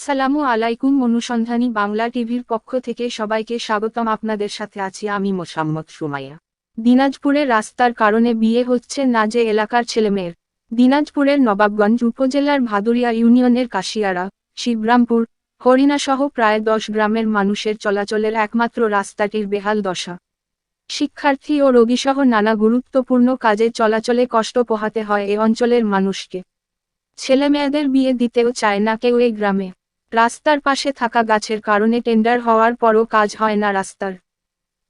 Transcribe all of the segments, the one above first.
আসসালামু আলাইকুম। অনুসন্ধানী বাংলা টিভির পক্ষ থেকে সবাইকে স্বাগতম। আপনাদের সাথে আছি আমি মোসাম্মদ সুমাইয়া। দিনাজপুরে রাস্তার কারণে বিয়ে হচ্ছে না যে এলাকার ছেলেমেয়ের। দিনাজপুরের নবাবগঞ্জ উপজেলার ভাদুরিয়া ইউনিয়নের কাশিয়ারা, শিবরামপুর, হরিণাসহ প্রায় 10 গ্রামের মানুষের চলাচলের একমাত্র রাস্তাটির বেহাল দশা। শিক্ষার্থী ও রোগীসহ নানা গুরুত্বপূর্ণ কাজে চলাচলে কষ্ট পোহাতে হয় এ অঞ্চলের মানুষকে। ছেলেমেয়েদের বিয়ে দিতেও চায় না কেউ এই গ্রামে। রাস্তার পাশে থাকা গাছের কারণে টেন্ডার হওয়ার পরও কাজ হয় না রাস্তার।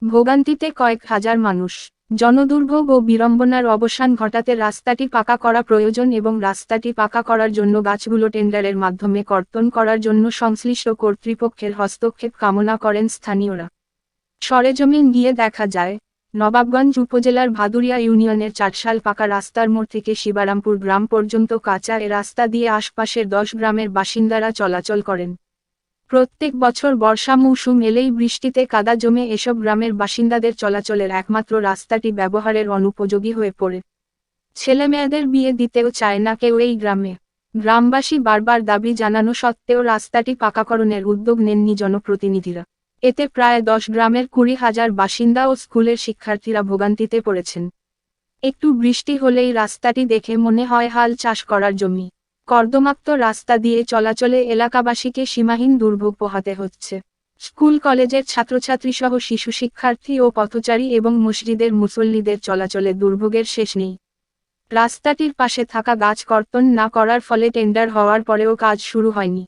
ভোগান্তিতে কয়েক হাজার মানুষ। জনদুর্ভোগ ও বিড়ম্বনার অবসান ঘটাতে রাস্তাটি পাকা করা প্রয়োজন এবং রাস্তাটি পাকা করার জন্য গাছগুলো টেন্ডারের মাধ্যমে কর্তন করার জন্য সংশ্লিষ্ট কর্তৃপক্ষের হস্তক্ষেপ কামনা করেন স্থানীয়রা। সরেজমিন গিয়ে দেখা যায়, নবাবগঞ্জ উপজেলার ভাদুরিয়া ইউনিয়নের 4 সাল পাকা রাস্তার মোড় থেকে শিবরামপুর গ্রাম পর্যন্ত কাঁচা এ রাস্তা দিয়ে আশপাশের 10 গ্রামের বাসিন্দারা চলাচল করেন। প্রত্যেক বছর বর্ষা মৌসুম এলেই বৃষ্টিতে কাদা জমে এসব গ্রামের বাসিন্দাদের চলাচলের একমাত্র রাস্তাটি ব্যবহারের অনুপযোগী হয়ে পড়ে। ছেলেমেয়েদের বিয়ে দিতেও চায় না কেউ এই গ্রামে। গ্রামবাসী বারবার দাবি জানানো সত্ত্বেও রাস্তাটি পাকাকরণের উদ্যোগ নেননি জনপ্রতিনিধিরা। এতে প্রায় 10 গ্রামের 20,000 বাসিন্দা ও স্কুলের শিক্ষার্থীরা ভোগান্তিতে পড়েছেন। একটু বৃষ্টি হলেই রাস্তাটি দেখে মনে হয় হাল চাষ করার জমি। কর্দমাক্ত রাস্তা দিয়ে চলাচলে এলাকাবাসীকে সীমাহীন দুর্ভোগ পোহাতে হচ্ছে। স্কুল কলেজের ছাত্রছাত্রীসহ শিশু শিক্ষার্থী ও পথচারী এবং মসজিদের মুসল্লিদের চলাচলে দুর্ভোগের শেষ নেই। রাস্তাটির পাশে থাকা গাছ কর্তন না করার ফলে টেন্ডার হওয়ার পরেও কাজ শুরু হয়নি।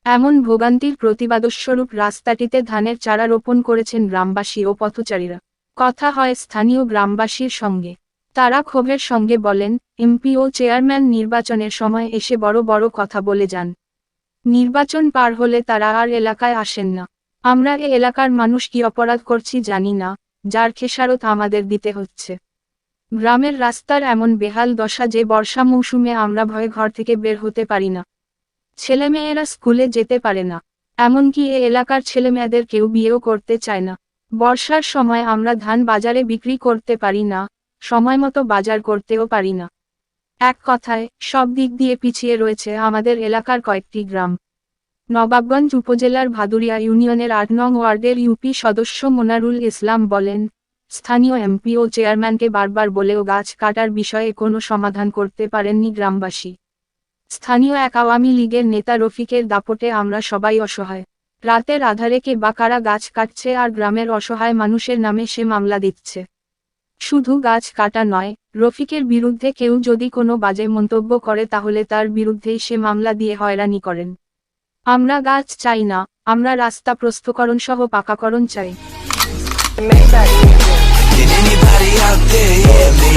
এমন ভোগান্তির প্রতিবাদস্বরূপ রাস্তাটিতে ধানের চারা রোপণ করেছেন গ্রামবাসী ও পথচারীরা। কথা হয় স্থানীয় গ্রামবাসীর সঙ্গে। তারা ক্ষোভের সঙ্গে বলেন, এমপি ও চেয়ারম্যান নির্বাচনের সময় এসে বড় বড় কথা বলে যান। নির্বাচন পার হলে তারা আর এলাকায় আসেন না। আমরা এ এলাকার মানুষ কি অপরাধ করছি জানি না, যার খেসারত আমাদের দিতে হচ্ছে। গ্রামের রাস্তার এমন বেহাল দশা যে বর্ষা মৌসুমে আমরা ভয়ে ঘর থেকে বের হতে পারি না। ছেলেমেয়েরা স্কুলে যেতে পারে না। এমনকি এ এলাকার ছেলেমেয়েদের কেউ বিয়েও করতে চায় না। বর্ষার সময় আমরা ধান বাজারে বিক্রি করতে পারি না, সময়মতো বাজার করতেও পারি না। এক কথায়, সব দিক দিয়ে পিছিয়ে রয়েছে আমাদের এলাকার কয়েকটি গ্রাম। নবাবগঞ্জ উপজেলার ভাদুরিয়া ইউনিয়নের 8 নং ওয়ার্ডের ইউপি সদস্য মোনারুল ইসলাম বলেন, স্থানীয় এমপি ও চেয়ারম্যানকে বারবার বলেও গাছ কাটার বিষয়ে কোনো সমাধান করতে পারেননি গ্রামবাসী। স্থানীয় এক আওয়ামী লীগের নেতা রফিকের দাপটে আমরা সবাই অসহায়। রাতের আধারে কে বা কারা গাছ কাটছে আর গ্রামের অসহায় মানুষের নামে সে মামলা দিচ্ছে। শুধু গাছ কাটা নয়, রফিকের বিরুদ্ধে কেউ যদি কোনো বাজে মন্তব্য করে তাহলে তার বিরুদ্ধেই সে মামলা দিয়ে হয়রানি করেন। আমরা গাছ চাই না, আমরা রাস্তা প্রস্থকরণ সহ পাকাকরণ চাই। Can anybody out there hear me?